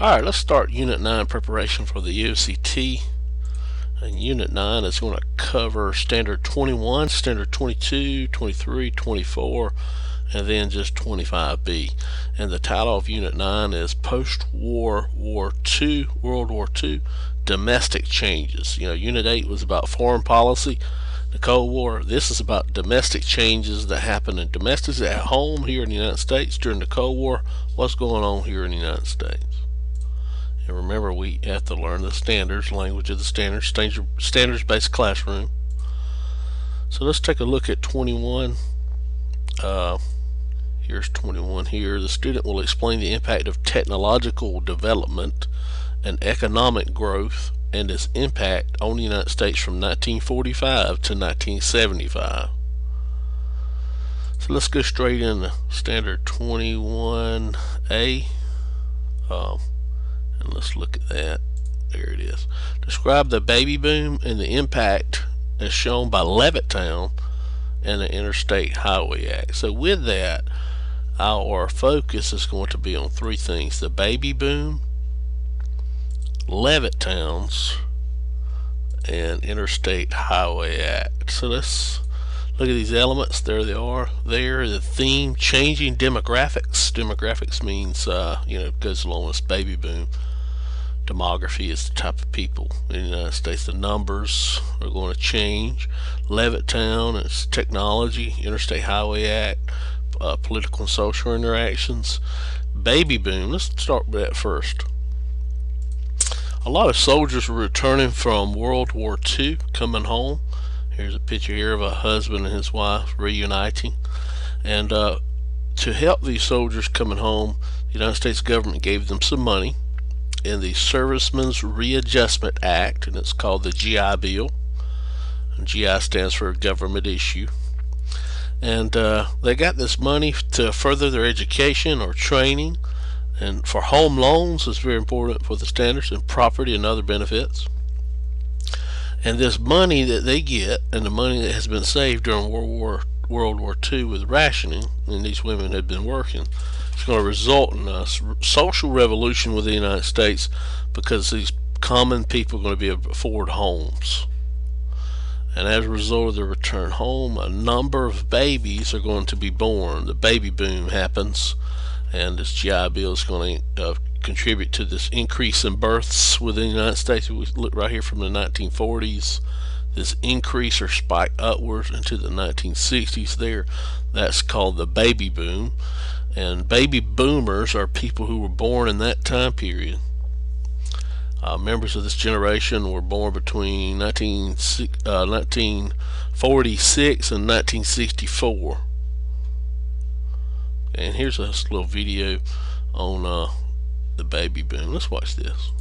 Alright, let's start Unit 9 preparation for the EOCT. And Unit 9 is going to cover Standard 21, Standard 22, 23, 24, and then just 25B. And the title of Unit 9 is Post-War World War II, Domestic Changes. Unit 8 was about foreign policy, the Cold War. This is about domestic changes that happen in domestics at home here in the United States during the Cold War. What's going on here in the United States? And remember, we have to learn the standards, language of the standards-based classroom. So let's take a look at 21. Here's 21 here. The student will explain the impact of technological development and economic growth and its impact on the United States from 1945 to 1975. So let's go straight into Standard 21A. And let's look at that. There it is. Describe the baby boom and the impact as shown by Levittown and the Interstate Highway Act. So with that, our focus is going to be on three things: the baby boom, Levittowns, and Interstate Highway Act. So let's look at these elements. There they are. There, the theme: changing demographics. Demographics means goes along with baby boom. Demography is the type of people in the United States. The numbers are going to change. Levittown is technology. Interstate Highway Act, political and social interactions. Baby boom, let's start with that first. A lot of soldiers were returning from World War II, coming home. Here's a picture here of a husband and his wife reuniting. And to help these soldiers coming home, the United States government gave them some money in the Servicemen's Readjustment Act, and it's called the GI Bill. And GI stands for government issue. And they got this money to further their education or training, and for home loans is very important for the standards, and property and other benefits. And this money that they get, and the money that has been saved during World War II with rationing, and these women had been working, it's going to result in a social revolution within the United States, because these common people are going to be able to afford homes. And as a result of their return home, a number of babies are going to be born. The baby boom happens, and this GI Bill is going to contribute to this increase in births within the United States. We look right here from the 1940s, this increase or spike upwards into the 1960s there. That's called the baby boom. And baby boomers are people who were born in that time period. Members of this generation were born between 1946 and 1964. And here's a little video on the baby boom. Let's watch this.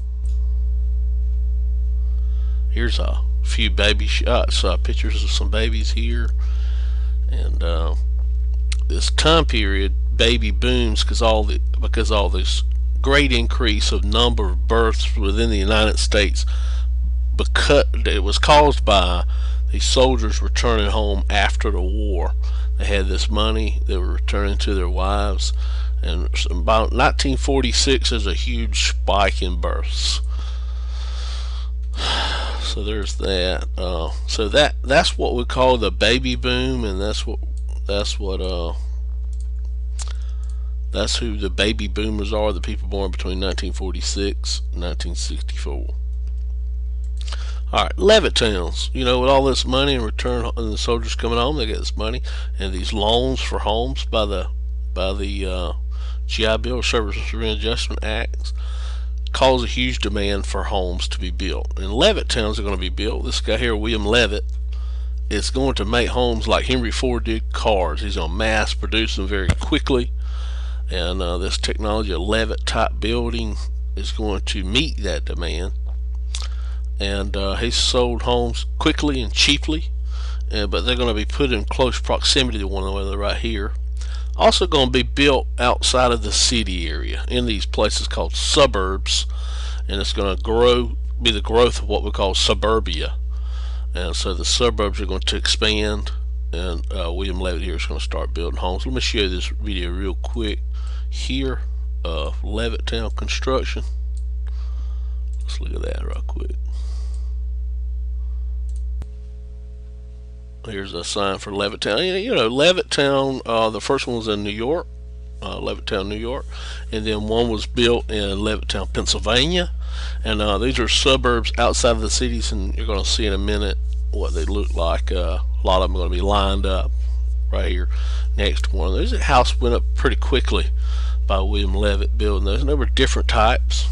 Here's a few baby shots, pictures of some babies here. And this time period, baby booms, because all this great increase of number of births within the United States, because it was caused by these soldiers returning home after the war. They had this money, they were returning to their wives, and about 1946 there's a huge spike in births. So there's that. So that's what we call the baby boom, and that's who the baby boomers are, the people born between 1946 and 1964. Alright, Levittowns. With all this money in return, and the soldiers coming home, they get this money and these loans for homes by the GI Bill, Services Readjustment Acts, cause a huge demand for homes to be built. And Levittowns are going to be built. This guy here, William Levitt, is going to make homes like Henry Ford did cars. He's going to mass produce them very quickly. And this technology, a Levitt type building, is going to meet that demand. And he's sold homes quickly and cheaply, but they're going to be put in close proximity to one another right here. Also going to be built outside of the city area in these places called suburbs, and it's going to be the growth of what we call suburbia. And so the suburbs are going to expand, and William Levitt here is going to start building homes. Let me show you this video real quick here of Levittown construction. Let's look at that real quick. Here's a sign for Levittown. You know, Levittown, the first one was in New York, Levittown, New York, and then one was built in Levittown, Pennsylvania. And these are suburbs outside of the cities, and you're going to see in a minute what they look like. A lot of them are going to be lined up right here next to one. There's a house went up pretty quickly by William Levitt building those. And there were different types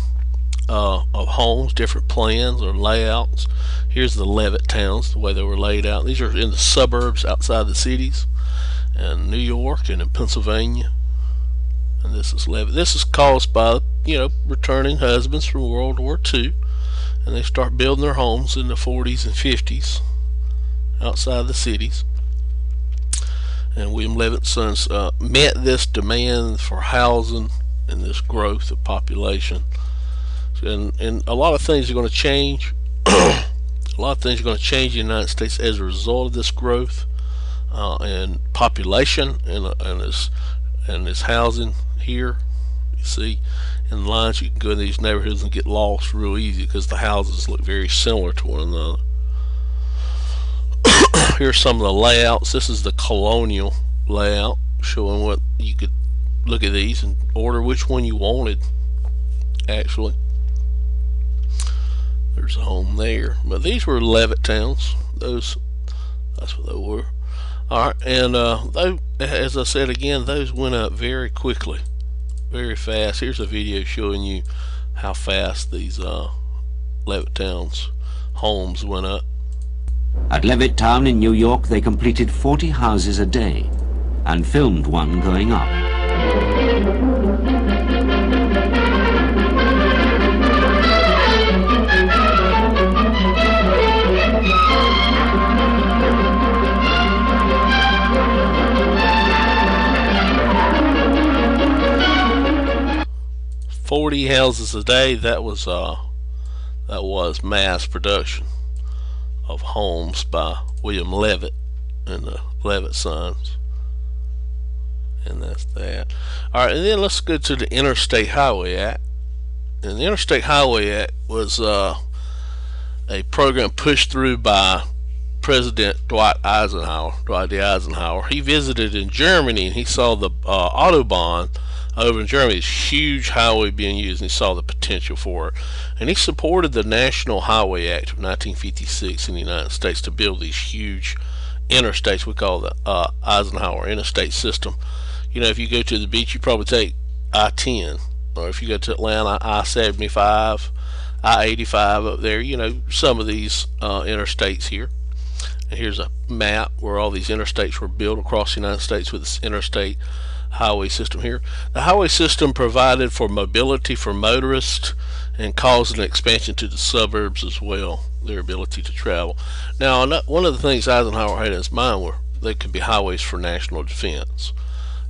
of homes, different plans or layouts. Here's the Levittowns, the way they were laid out. These are in the suburbs outside the cities, in New York and in Pennsylvania. And this is Levitt. This is caused by, you know, returning husbands from World War II, and they start building their homes in the 40s and 50s outside the cities. And William Levitt's sons met this demand for housing and this growth of population. And a lot of things are going to change. A lot of things are going to change in the United States as a result of this growth and population and this housing here. You see in the lines, you can go in these neighborhoods and get lost real easy because the houses look very similar to one another. Here's some of the layouts. This is the colonial layout, showing what you could look at these and order which one you wanted. Actually, there's a home there, but these were Levittowns. That's what they were. All right, and they, as I said again, those went up very quickly, very fast. Here's a video showing you how fast these Levittowns homes went up. At Levittown in New York, they completed 40 houses a day and filmed one going up. "40 houses a day." That was mass production of homes by William Levitt and the Levitt sons. And that's that. Alright, and then let's go to the Interstate Highway Act. And the Interstate Highway Act was a program pushed through by President Dwight D. Eisenhower. He visited in Germany and he saw the Autobahn over in Germany, this huge highway being used, and he saw the potential for it. And he supported the National Highway Act of 1956 in the United States to build these huge interstates we call the Eisenhower Interstate System. You know, if you go to the beach, you probably take I-10, or if you go to Atlanta, I-75, I-85 up there. You know, some of these interstates here. And here's a map where all these interstates were built across the United States with this interstate highway system here. The highway system provided for mobility for motorists and caused an expansion to the suburbs as well, their ability to travel. Now, one of the things Eisenhower had in his mind were they could be highways for national defense.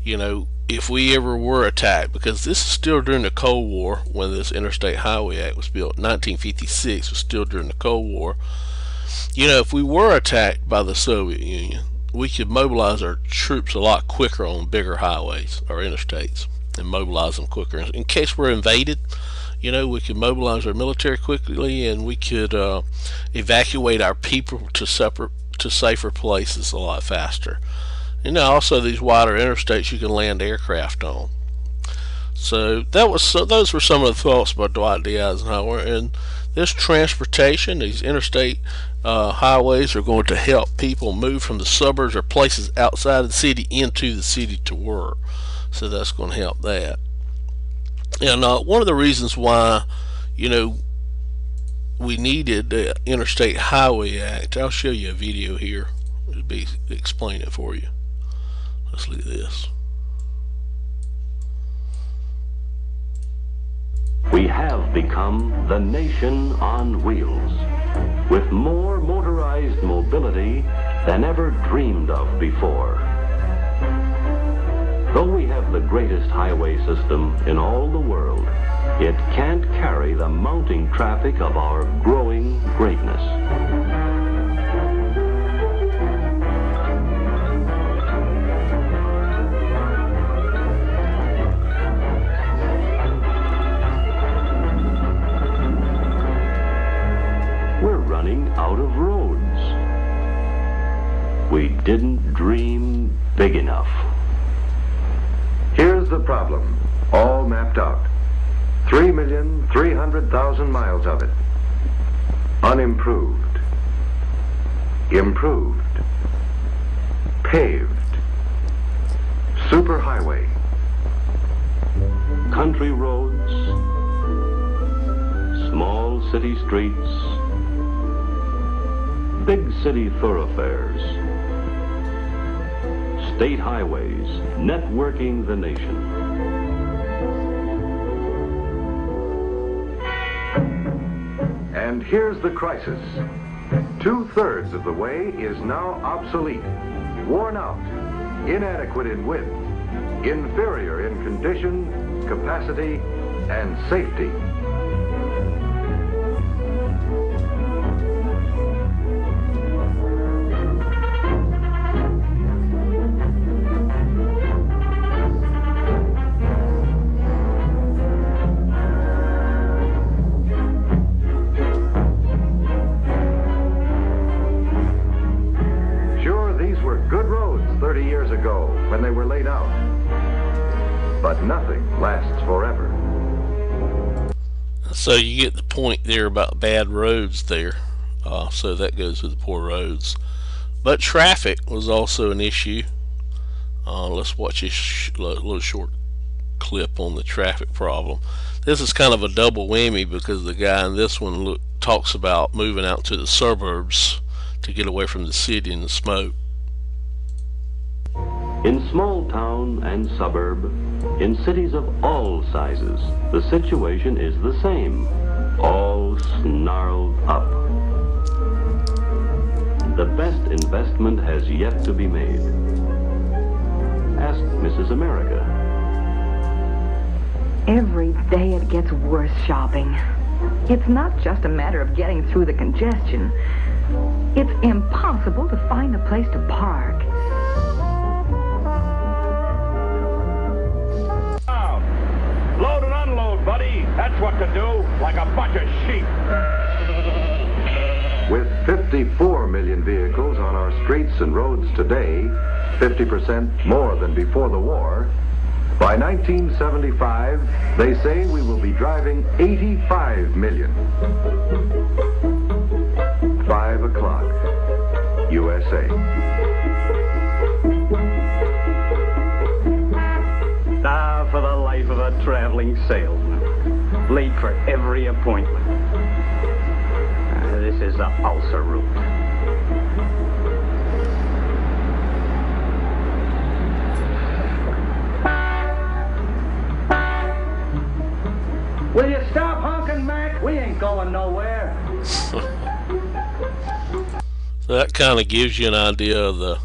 You know, if we ever were attacked, because this is still during the Cold War when this Interstate Highway Act was built, 1956 was still during the Cold War. You know, if we were attacked by the Soviet Union, we could mobilize our troops a lot quicker on bigger highways or interstates and mobilize them quicker. In case we're invaded, you know, we could mobilize our military quickly and we could evacuate our people to safer places a lot faster. You know, also these wider interstates you can land aircraft on. So those were some of the thoughts by Dwight D. Eisenhower. And this transportation, these interstate highways are going to help people move from the suburbs or places outside of the city into the city to work. So that's going to help that. And one of the reasons why, you know, we needed the Interstate Highway Act, I'll show you a video here. It'll explain it for you. Let's look at this. We have become the nation on wheels, with more motorized mobility than ever dreamed of before. Though we have the greatest highway system in all the world, it can't carry the mounting traffic of our growing greatness. out of roads. We didn't dream big enough. Here's the problem, all mapped out. 3,300,000 miles of it. Unimproved. Improved. Paved. Superhighway. Country roads, small city streets, big city thoroughfares, state highways, networking the nation. And here's the crisis. 2/3 of the way is now obsolete, worn out, inadequate in width, inferior in condition, capacity, and safety. Sure, these were good roads 30 years ago when they were laid out. But nothing lasts forever. So you get the point there about bad roads there. So that goes with the poor roads. But traffic was also an issue. Let's watch this little short clip on the traffic problem. This is kind of a double whammy because the guy in this one talks about moving out to the suburbs to get away from the city and the smoke. In small town and suburb, in cities of all sizes, the situation is the same, all snarled up. The best investment has yet to be made. Ask Mrs. America. Every day it gets worse shopping. It's not just a matter of getting through the congestion. It's impossible to find a place to park. Load and unload, buddy. That's what to do, like a bunch of sheep. With 54 million vehicles on our streets and roads today, 50% more than before the war, by 1975, they say we will be driving 85 million. 5 o'clock, USA. Ah, for the life of a traveling salesman. Late for every appointment. This is the ulcer route. Will you stop honking, Mac? We ain't going nowhere. So that kind of gives you an idea of that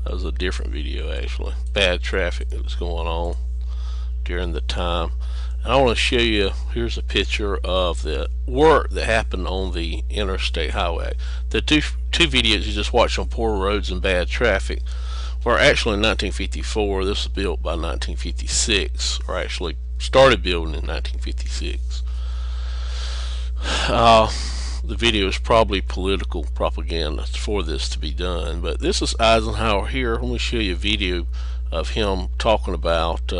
was a different video actually. Bad traffic that was going on during the time. And I want to show you, here's a picture of the work that happened on the Interstate Highway. The two videos you just watched on poor roads and bad traffic were actually in 1954. This was built by 1956, or actually started building in 1956. The video is probably political propaganda for this to be done, but this is Eisenhower here. Let me show you a video of him talking about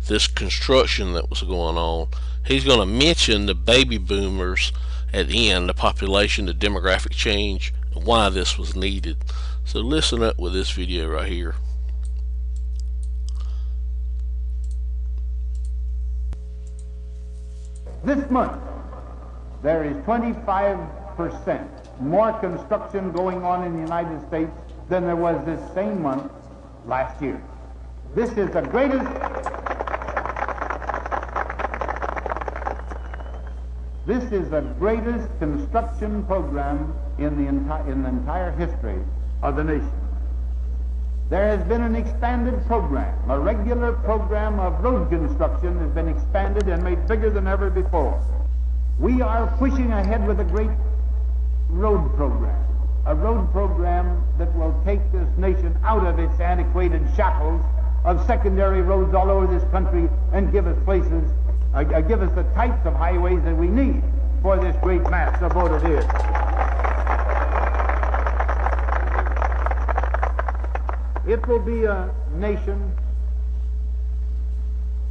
this construction that was going on. He's going to mention the baby boomers at the end, the population, the demographic change, and why this was needed. So listen up with this video right here. This month, there is 25% more construction going on in the United States than there was this same month last year. This is the greatest construction program in the entire history of the nation. There has been an expanded program. A regular program of road construction has been expanded and made bigger than ever before. We are pushing ahead with a great road program, a road program that will take this nation out of its antiquated shackles of secondary roads all over this country and give us places, give us the types of highways that we need for this great mass of what it is. It will be a nation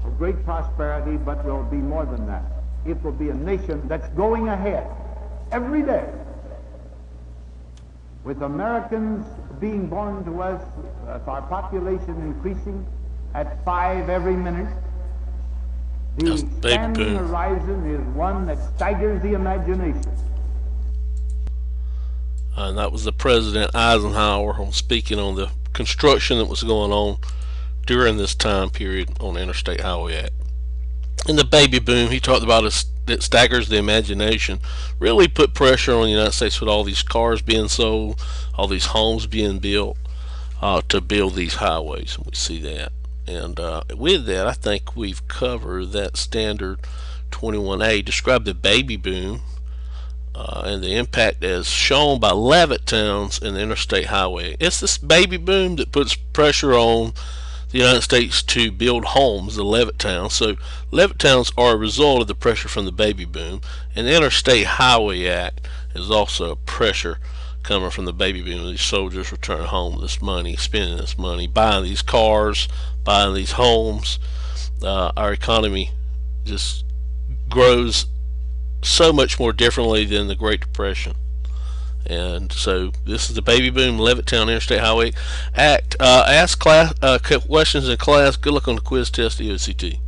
of great prosperity, but will be more than that. It will be a nation that's going ahead every day, with Americans being born to us, our population increasing at 5 every minute. The expanding horizon is one that staggers the imagination. And that was the President Eisenhower speaking on the construction that was going on during this time period on the Interstate Highway Act. And the baby boom, he talked about it staggers the imagination, really put pressure on the United States with all these cars being sold, all these homes being built to build these highways, and we see that. And with that, I think we've covered that standard 21A, describe the baby boom and the impact as shown by Levittowns in the Interstate Highway. It's this baby boom that puts pressure on the United States to build homes, the Levittowns. So Levittowns are a result of the pressure from the baby boom, and the Interstate Highway Act is also a pressure coming from the baby boom. These soldiers returning home with this money, spending this money, buying these cars, buying these homes. Our economy just grows so much more differently than the Great Depression. And so this is the baby boom, Levittown Interstate Highway Act. Ask class questions in class. Good luck on the quiz test, EOCT.